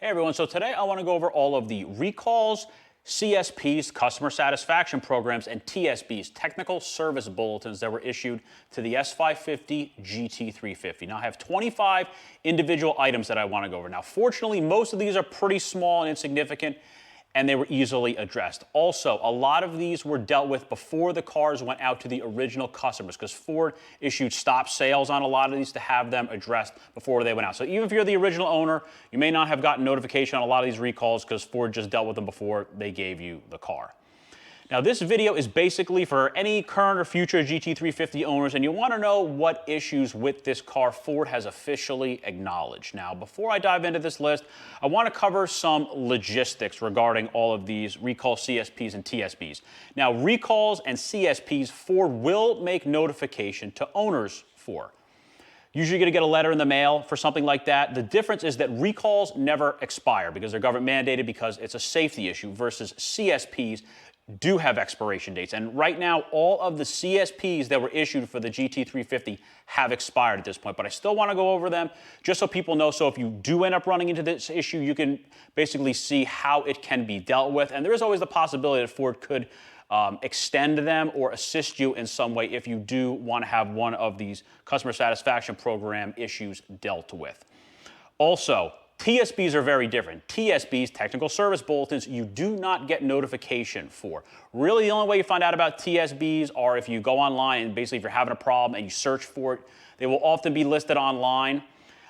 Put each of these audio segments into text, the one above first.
Hey everyone, so today I want to go over all of the recalls, CSPs, customer satisfaction programs, and TSBs, technical service bulletins that were issued to the S550 GT350. Now I have 25 individual items that I want to go over. Now fortunately, most of these are pretty small and insignificant, and they were easily addressed. Also, a lot of these were dealt with before the cars went out to the original customers, because Ford issued stop sales on a lot of these to have them addressed before they went out. So even if you're the original owner, you may not have gotten notification on a lot of these recalls because Ford just dealt with them before they gave you the car. Now this video is basically for any current or future GT350 owners, and you want to know what issues with this car Ford has officially acknowledged. Now before I dive into this list, I want to cover some logistics regarding all of these recall CSPs and TSBs. Now recalls and CSPs, Ford will make notification to owners for. Usually you're going to get a letter in the mail for something like that. The difference is that recalls never expire because they're government mandated, because it's a safety issue, versus CSPs do have expiration dates. And right now, all of the CSPs that were issued for the GT350 have expired at this point. But I still want to go over them just so people know. So if you do end up running into this issue, you can basically see how it can be dealt with. And there is always the possibility that Ford could extend them or assist you in some way if you do want to have one of these customer satisfaction program issues dealt with. Also, TSBs are very different. TSBs, technical service bulletins, you do not get notification for. Really, the only way you find out about TSBs are if you go online and basically if you're having a problem and you search for it. They will often be listed online.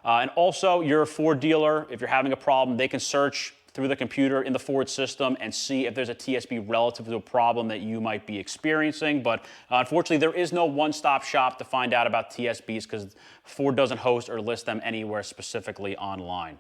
And also, you're a Ford dealer. If you're having a problem, they can search through the computer in the Ford system and see if there's a TSB relative to a problem that you might be experiencing. But unfortunately, there is no one-stop shop to find out about TSBs because Ford doesn't host or list them anywhere specifically online.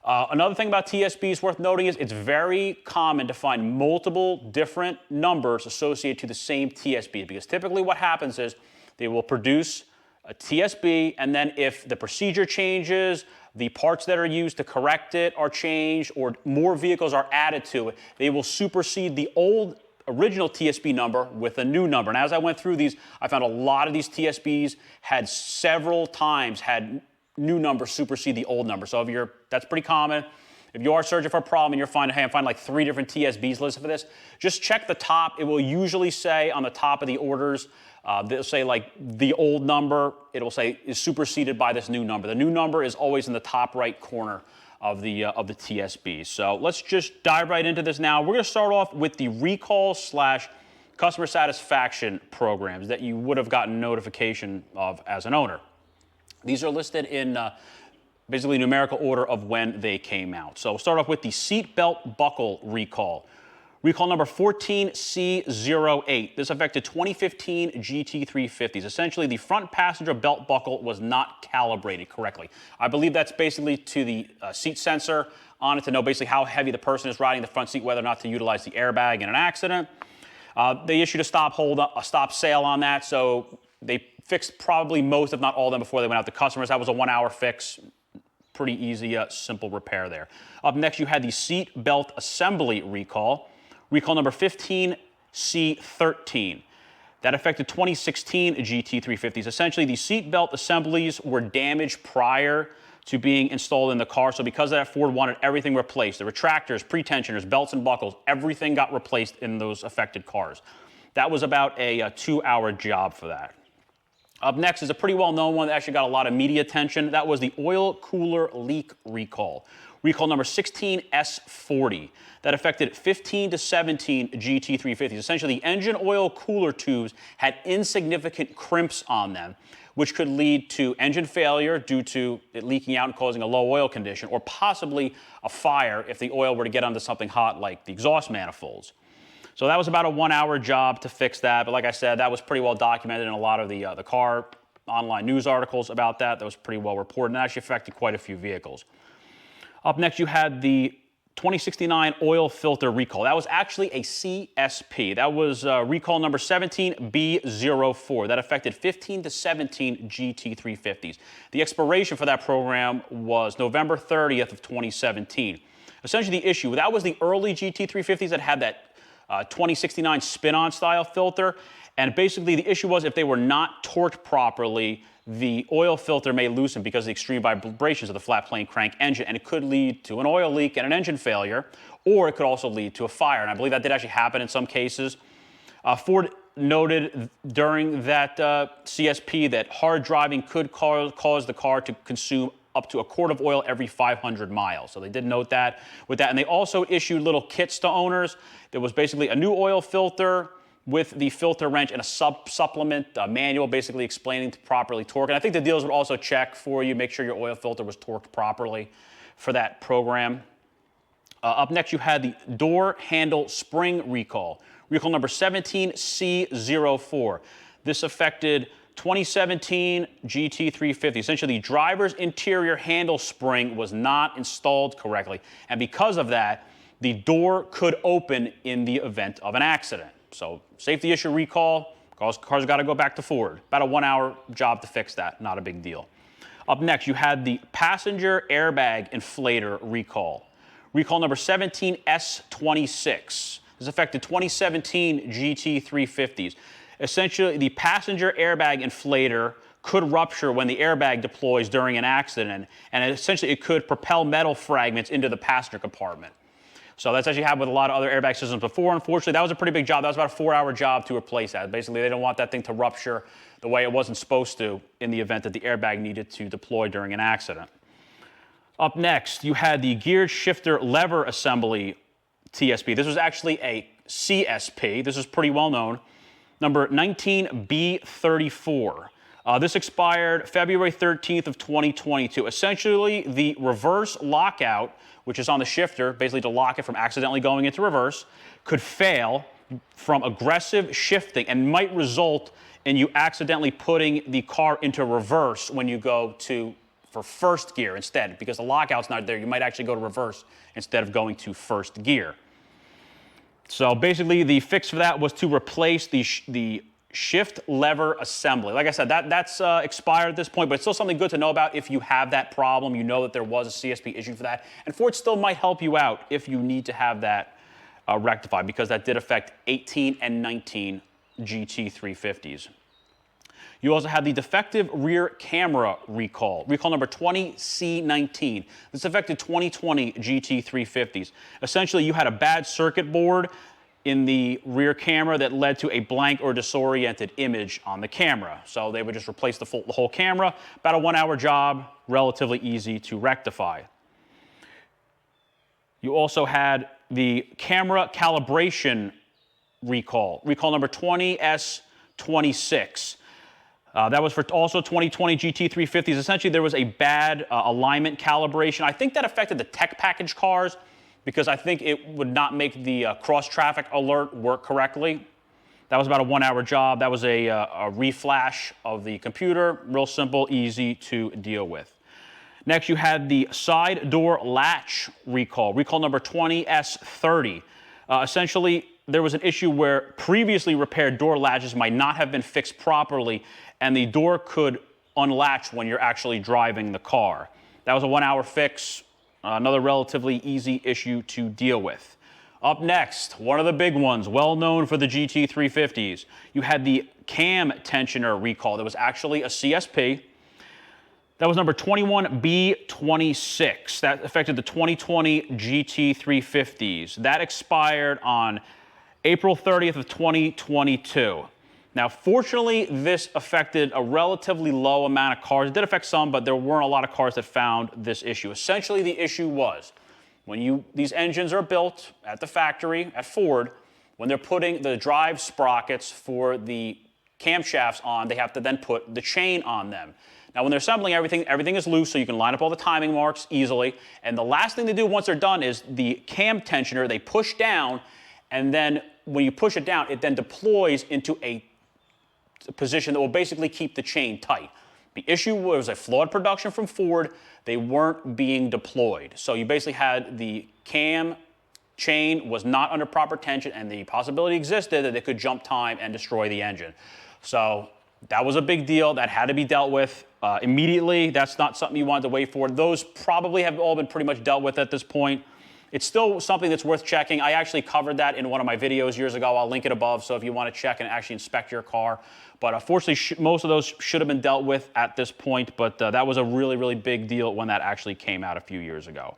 Another thing about TSBs worth noting is it's very common to find multiple different numbers associated to the same TSB, because typically what happens is they will produce a TSB, and then if the procedure changes, the parts that are used to correct it are changed, or more vehicles are added to it, they will supersede the old original TSB number with a new number. And as I went through these, I found a lot of these TSBs had several times had new numbers supersede the old number. So if that's pretty common. If you are searching for a problem and you're finding, hey, I'm finding like 3 different TSBs listed for this, just check the top. It will usually say on the top of the orders, they'll say like the old number, it'll say is superseded by this new number. The new number is always in the top right corner of the TSB. So let's just dive right into this now. We're going to start off with the recall / customer satisfaction programs that you would have gotten notification of as an owner. These are listed in basically numerical order of when they came out. So we'll start off with the seat belt buckle recall. Recall number 14C08. This affected 2015 GT350s. Essentially, the front passenger belt buckle was not calibrated correctly. I believe that's basically to the seat sensor on it to know basically how heavy the person is riding the front seat, whether or not to utilize the airbag in an accident. They issued a stop sale on that, so they fixed probably most, if not all of them, before they went out to customers. That was a 1-hour fix. Pretty easy, simple repair there. Up next, you had the seat belt assembly recall. Recall number 15C13. That affected 2016 GT350s. Essentially, the seat belt assemblies were damaged prior to being installed in the car. So because of that, Ford wanted everything replaced. The retractors, pretensioners, belts and buckles, everything got replaced in those affected cars. That was about a 2-hour job for that. Up next is a pretty well-known one that actually got a lot of media attention. That was the oil cooler leak recall. Recall number 16S40. That affected 15 to 17 GT350s. Essentially, the engine oil cooler tubes had insignificant crimps on them, which could lead to engine failure due to it leaking out and causing a low oil condition, or possibly a fire if the oil were to get onto something hot like the exhaust manifolds. So that was about a 1-hour job to fix that. But like I said, that was pretty well documented in a lot of the car online news articles about that. That was pretty well reported and actually affected quite a few vehicles. Up next, you had the 2069 oil filter recall. That was actually a CSP. That was recall number 17B04. That affected 15 to 17 GT350s. The expiration for that program was November 30th of 2017. Essentially, the issue, that was the early GT350s that had that 2069 spin-on style filter, And basically the issue was if they were not torqued properly, the oil filter may loosen because of the extreme vibrations of the flat plane crank engine, and it could lead to an oil leak and an engine failure, or it could also lead to a fire. And I believe that did actually happen in some cases. Ford noted during that CSP that hard driving could cause the car to consume up to a quart of oil every 500 miles. So they did note that with that. And they also issued little kits to owners. There was basically a new oil filter with the filter wrench and a supplement manual basically explaining to properly torque. And I think the dealers would also check for you, make sure your oil filter was torqued properly for that program. Up next, you had the door handle spring recall. Recall number 17C04. This affected 2017 GT350. Essentially, the driver's interior handle spring was not installed correctly. And because of that, the door could open in the event of an accident. So safety issue recall, cars got to go back to Ford. About a 1 hour job to fix that, not a big deal. Up next, you had the passenger airbag inflator recall. Recall number 17S26. This affected 2017 GT350s. Essentially, the passenger airbag inflator could rupture when the airbag deploys during an accident, and essentially it could propel metal fragments into the passenger compartment. So that's actually happened with a lot of other airbag systems before. Unfortunately, that was a pretty big job. That was about a 4 hour job to replace that. Basically, they didn't want that thing to rupture the way it wasn't supposed to in the event that the airbag needed to deploy during an accident. Up next, you had the geared shifter lever assembly TSP. This was actually a CSP. This is pretty well known. Number 19B34. This expired February 13th of 2022. Essentially, the reverse lockout, which is on the shifter, basically to lock it from accidentally going into reverse, could fail from aggressive shifting and might result in you accidentally putting the car into reverse when you go for first gear instead. Because the lockout's not there, you might actually go to reverse instead of going to first gear. So basically, the fix for that was to replace the shift lever assembly. Like I said, that's expired at this point, but it's still something good to know about if you have that problem. You know that there was a CSP issue for that. And Ford still might help you out if you need to have that rectified, because that did affect 18 and 19 GT350s. You also had the defective rear camera recall. Recall number 20C19. This affected 2020 GT350s. Essentially, you had a bad circuit board in the rear camera that led to a blank or disoriented image on the camera. So they would just replace the whole camera. About a 1 hour job, relatively easy to rectify. You also had the camera calibration recall. Recall number 20S26. That was for also 2020 GT350s. Essentially, there was a bad alignment calibration. I think that affected the tech package cars because I think it would not make the cross-traffic alert work correctly. That was about a 1 hour job. That was a reflash of the computer. Real simple, easy to deal with. Next, you had the side door latch recall. Recall number 20S30. Essentially, there was an issue where previously repaired door latches might not have been fixed properly, and the door could unlatch when you're actually driving the car. That was a 1 hour fix, another relatively easy issue to deal with. Up next, one of the big ones, well known for the GT350s. You had the cam tensioner recall. That was actually a CSP. That was number 21B26. That affected the 2020 GT350s. That expired on April 30th of 2022. Now, fortunately, this affected a relatively low amount of cars. It did affect some, but there weren't a lot of cars that found this issue. Essentially, the issue was when these engines are built at the factory at Ford, when they're putting the drive sprockets for the camshafts on, they have to then put the chain on them. Now, when they're assembling everything is loose, so you can line up all the timing marks easily. And the last thing they do once they're done is the cam tensioner, they push down, and then when you push it down, it then deploys into a position that will basically keep the chain tight. The issue was a flawed production from Ford. They weren't being deployed. So you basically had the cam chain was not under proper tension, and the possibility existed that it could jump time and destroy the engine. So that was a big deal. That had to be dealt with immediately. That's not something you wanted to wait for. Those probably have all been pretty much dealt with at this point. It's still something that's worth checking. I actually covered that in one of my videos years ago. I'll link it above, so if you want to check and actually inspect your car. But unfortunately, most of those should have been dealt with at this point, but that was a really, really big deal when that actually came out a few years ago.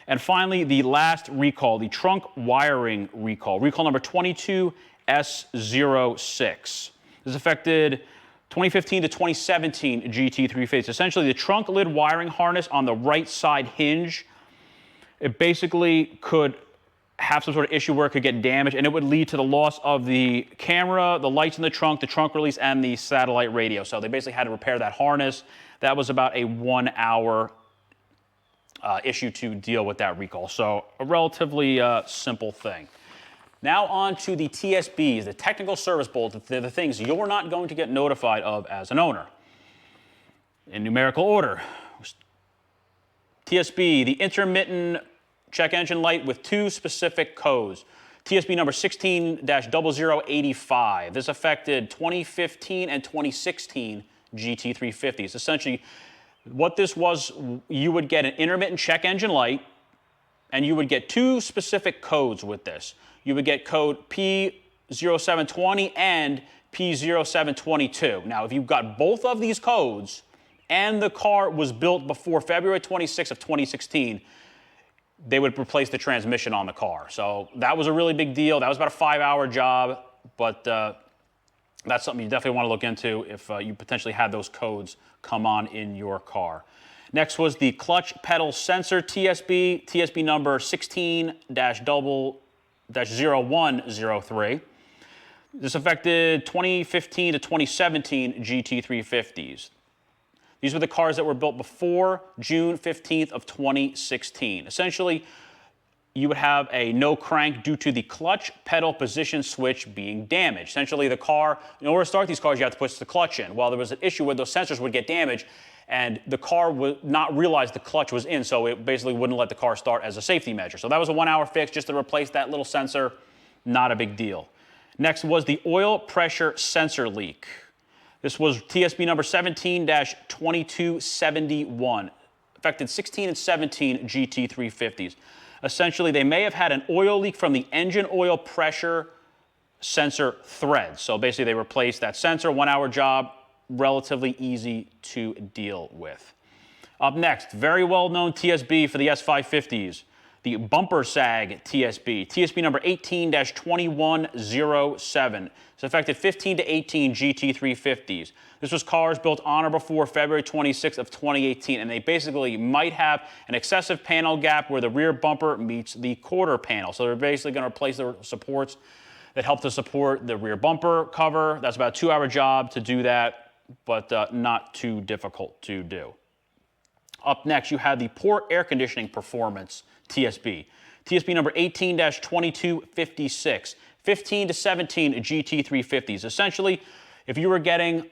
And finally, the last recall, the trunk wiring recall number 22S06. This affected 2015 to 2017 GT350. Essentially, the trunk lid wiring harness on the right side hinge, it basically could have some sort of issue where it could get damaged, and it would lead to the loss of the camera, the lights in the trunk release, and the satellite radio. So they basically had to repair that harness. That was about a 1 hour issue to deal with that recall. So a relatively simple thing. Now on to the TSBs, the technical service bulletins. They're the things you're not going to get notified of as an owner. In numerical order, TSB, the intermittent check engine light with 2 specific codes. TSB number 16-0085. This affected 2015 and 2016 GT350s. Essentially, what this was, you would get an intermittent check engine light, and you would get 2 specific codes with this. You would get code P0720 and P0722. Now, if you've got both of these codes and the car was built before February 26th of 2016, they would replace the transmission on the car. So that was a really big deal. That was about a 5-hour job, but that's something you definitely want to look into if you potentially had those codes come on in your car. Next was the clutch pedal sensor TSB, TSB number 16-0103. This affected 2015 to 2017 GT350s. These were the cars that were built before June 15th of 2016. Essentially, you would have a no crank due to the clutch pedal position switch being damaged. Essentially, the car, in order to start these cars, you have to push the clutch in. Well, there was an issue where those sensors would get damaged, and the car would not realize the clutch was in, so it basically wouldn't let the car start as a safety measure. So that was a 1-hour fix just to replace that little sensor. Not a big deal. Next was the oil pressure sensor leak. This was TSB number 17-2271. Affected 16 and 17 GT350s. Essentially, they may have had an oil leak from the engine oil pressure sensor thread. So basically, they replaced that sensor, 1-hour job, relatively easy to deal with. Up next, very well-known TSB for the S550s, the bumper sag TSB, TSB number 18-2107. It's affected 15 to 18 GT350s. This was cars built on or before February 26th of 2018, and they basically might have an excessive panel gap where the rear bumper meets the quarter panel. So they're basically going to replace the supports that help to support the rear bumper cover. That's about a 2-hour job to do that, but not too difficult to do. Up next, you have the poor air conditioning performance TSB. TSB number 18-2256. 15 to 17 GT350s. Essentially, if you were getting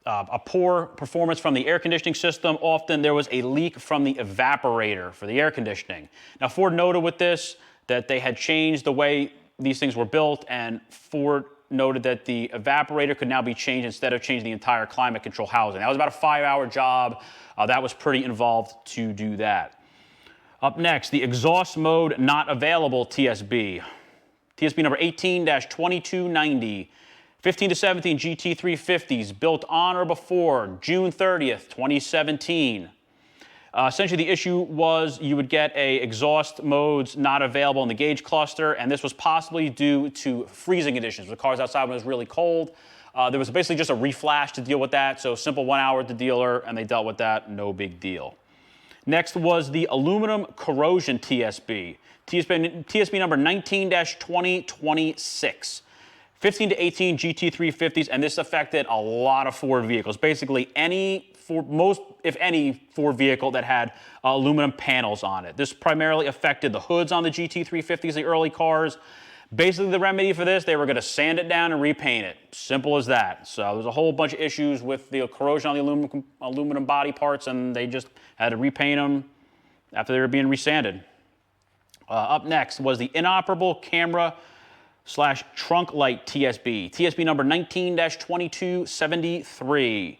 a poor performance from the air conditioning system, often there was a leak from the evaporator for the air conditioning. Now, Ford noted with this that they had changed the way these things were built, and Ford noted that the evaporator could now be changed instead of changing the entire climate control housing. That was about a 5-hour job. That was pretty involved to do that. Up next, the exhaust mode not available TSB. TSB number 18-2290. 15 to 17 GT350s built on or before June 30th, 2017. Essentially, the issue was you would get exhaust modes not available in the gauge cluster, and this was possibly due to freezing conditions. The cars outside when it was really cold. There was basically just a reflash to deal with that, so simple 1 hour at the dealer, and they dealt with that, no big deal. Next was the aluminum corrosion TSB. TSB number 19-2026. 15 to 18 GT350s, and this affected a lot of Ford vehicles. Basically, if any Ford vehicle that had aluminum panels on it. This primarily affected the hoods on the GT350s, the early cars. Basically, the remedy for this, they were going to sand it down and repaint it. Simple as that. So there's a whole bunch of issues with the corrosion on the aluminum body parts, and they just had to repaint them after they were being resanded. Up next was the inoperable camera / trunk light TSB. TSB number 19-2273.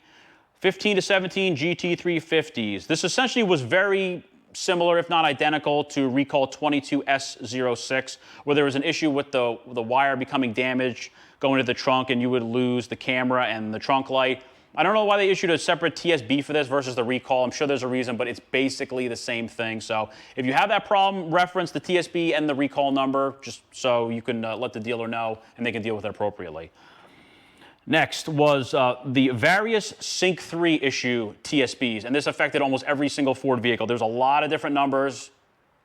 15 to 17 GT350s. This essentially was very similar, if not identical, to recall 22S06, where there was an issue with the wire becoming damaged going to the trunk, and you would lose the camera and the trunk light. I don't know why they issued a separate TSB for this versus the recall. I'm sure there's a reason, but it's basically the same thing. So if you have that problem, reference the TSB and the recall number, just so you can let the dealer know and they can deal with it appropriately. Next was the various Sync 3 issue TSBs, and this affected almost every single Ford vehicle. There's a lot of different numbers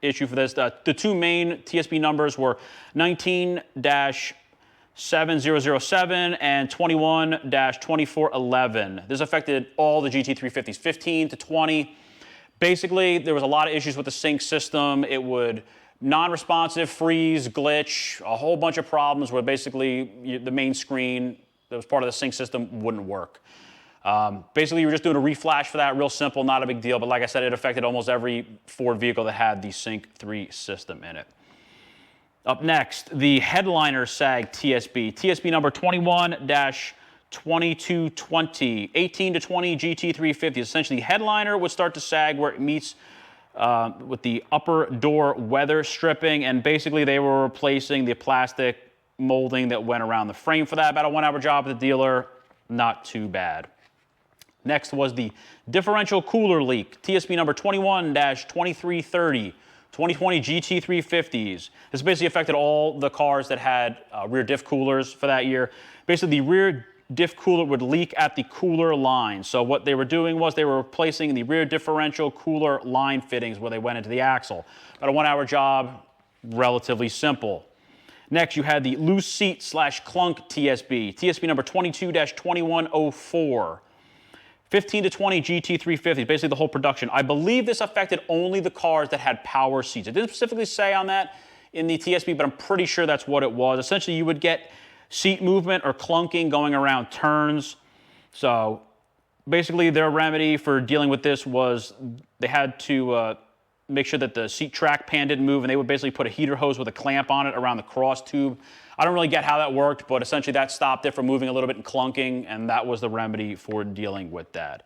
issued for this. The two main TSB numbers were 19-7007 and 21-2411. This affected all the GT350s, 15 to 20. Basically, there was a lot of issues with the sync system. It would non-responsive, freeze, glitch, a whole bunch of problems where basically the main screen that was part of the sync system wouldn't work. Basically, you were just doing a reflash for that, real simple, not a big deal. But like I said, it affected almost every Ford vehicle that had the Sync 3 system in it. Up next, the headliner sag TSB. TSB number 21-2220, 18 to 20 GT350. Essentially, the headliner would start to sag where it meets with the upper door weather stripping, and basically they were replacing the plastic molding that went around the frame for that. About a 1-hour job at the dealer, not too bad. Next was the differential cooler leak, TSB number 21-2330, 2020 GT350s. This basically affected all the cars that had rear diff coolers for that year. Basically, the rear diff cooler would leak at the cooler line. So what they were doing was they were replacing the rear differential cooler line fittings where they went into the axle. About a 1-hour job, relatively simple. Next, you had the loose seat / clunk TSB, TSB number 22-2104, 15 to 20 GT350, basically the whole production. I believe this affected only the cars that had power seats. It didn't specifically say on that in the TSB, but I'm pretty sure that's what it was. Essentially, you would get seat movement or clunking going around turns. So basically, their remedy for dealing with this was they had to make sure that the seat track pan didn't move, and they would basically put a heater hose with a clamp on it around the cross tube. I don't really get how that worked, but essentially that stopped it from moving a little bit and clunking, and that was the remedy for dealing with that.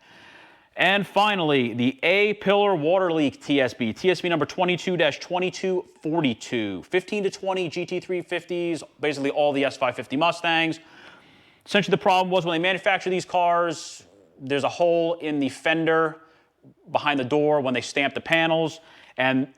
And finally, the A-pillar water leak TSB, TSB number 22-2242, 15 to 20 GT350s, basically all the S550 Mustangs. Essentially the problem was when they manufacture these cars, there's a hole in the fender behind the door when they stamp the panels, and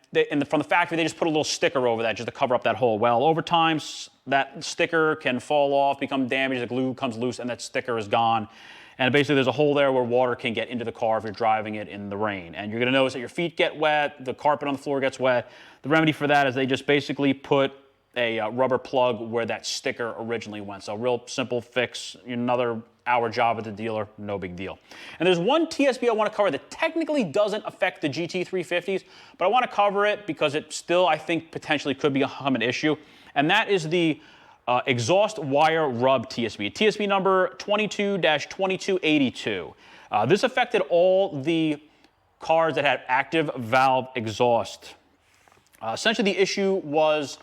from the factory they just put a little sticker over that just to cover up that hole. Well, over time that sticker can fall off, become damaged, the glue comes loose, and that sticker is gone. And basically there's a hole there where water can get into the car if you're driving it in the rain. And you're going to notice that your feet get wet, the carpet on the floor gets wet. The remedy for that is they just basically put a rubber plug where that sticker originally went. So real simple fix, another hour job at the dealer, no big deal. And there's one TSB I want to cover that technically doesn't affect the GT350s, but I want to cover it because it still, I think, potentially could become an issue. And that is the exhaust wire rub TSB, TSB number 22-2282. This affected all the cars that had active valve exhaust. Essentially, the issue was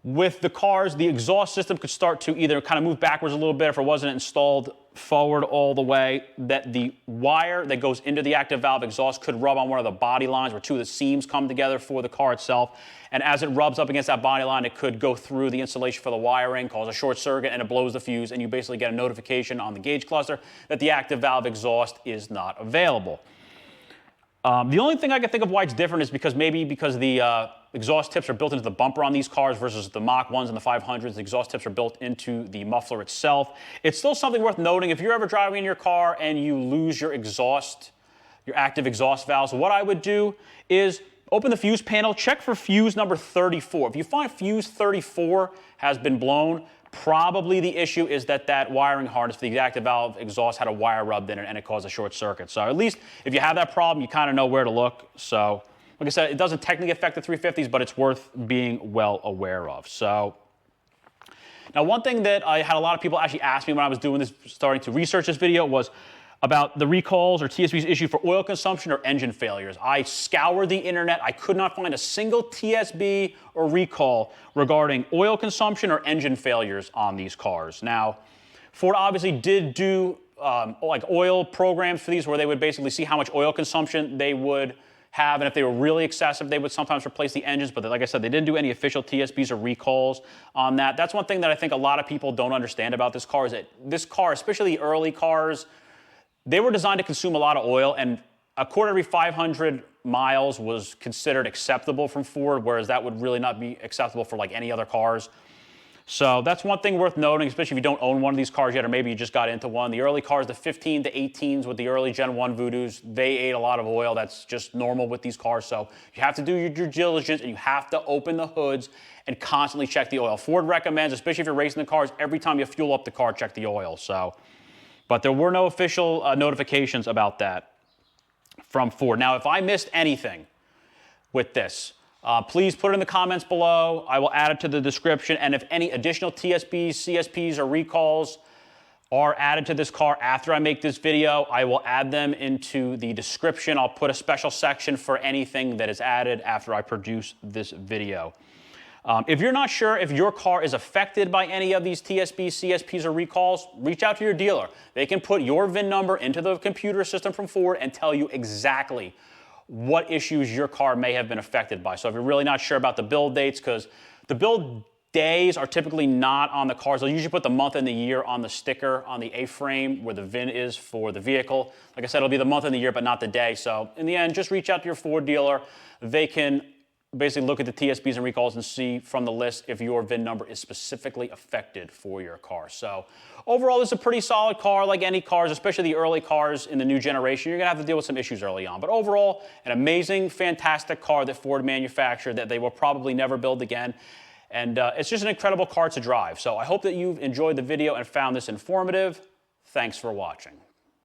with the cars, the exhaust system could start to either kind of move backwards a little bit if it wasn't installed forward all the way, that the wire that goes into the active valve exhaust could rub on one of the body lines where two of the seams come together for the car itself. And as it rubs up against that body line, it could go through the insulation for the wiring, cause a short circuit, and it blows the fuse, and you basically get a notification on the gauge cluster that the active valve exhaust is not available. The only thing I can think of why it's different is because the exhaust tips are built into the bumper on these cars versus the Mach 1s and the 500s. The exhaust tips are built into the muffler itself. It's still something worth noting. If you're ever driving in your car and you lose your exhaust, your active exhaust valves, what I would do is open the fuse panel, check for fuse number 34. If you find fuse 34 has been blown, probably the issue is that wiring harness for the active valve exhaust had a wire rubbed in it and it caused a short circuit. So at least if you have that problem, you kind of know where to look. So like I said, it doesn't technically affect the 350s, but it's worth being well aware of. So now one thing that I had a lot of people actually ask me when I was doing this, starting to research this video, was about the recalls or TSB's issue for oil consumption or engine failures. I scoured the internet. I could not find a single TSB or recall regarding oil consumption or engine failures on these cars. Now, Ford obviously did do like oil programs for these where they would basically see how much oil consumption they would have, and if they were really excessive, they would sometimes replace the engines, but like I said, they didn't do any official TSBs or recalls on that. That's one thing that I think a lot of people don't understand about this car, is that this car, especially the early cars, they were designed to consume a lot of oil, and a quarter every 500 miles was considered acceptable from Ford, whereas that would really not be acceptable for like any other cars. So that's one thing worth noting, especially if you don't own one of these cars yet, or maybe you just got into one. The early cars, the 15 to 18s with the early Gen 1 Voodoos, they ate a lot of oil. That's just normal with these cars. So you have to do your due diligence, and you have to open the hoods and constantly check the oil. Ford recommends, especially if you're racing the cars, every time you fuel up the car, check the oil. So, but there were no official notifications about that from Ford. Now, if I missed anything with this, please put it in the comments below. I will add it to the description. And if any additional TSBs, CSPs, or recalls are added to this car after I make this video, I will add them into the description. I'll put a special section for anything that is added after I produce this video. If you're not sure if your car is affected by any of these TSBs, CSPs, or recalls, reach out to your dealer. They can put your VIN number into the computer system from Ford and tell you exactly what issues your car may have been affected by. So if you're really not sure about the build dates, because the build days are typically not on the cars. They'll usually put the month and the year on the sticker on the A-frame where the VIN is for the vehicle. Like I said, it'll be the month and the year, but not the day. So in the end, just reach out to your Ford dealer. They can basically look at the TSBs and recalls and see from the list if your VIN number is specifically affected for your car. So overall, this is a pretty solid car, like any cars, especially the early cars in the new generation. You're gonna have to deal with some issues early on. But overall, an amazing, fantastic car that Ford manufactured that they will probably never build again. And it's just an incredible car to drive. So I hope that you've enjoyed the video and found this informative. Thanks for watching.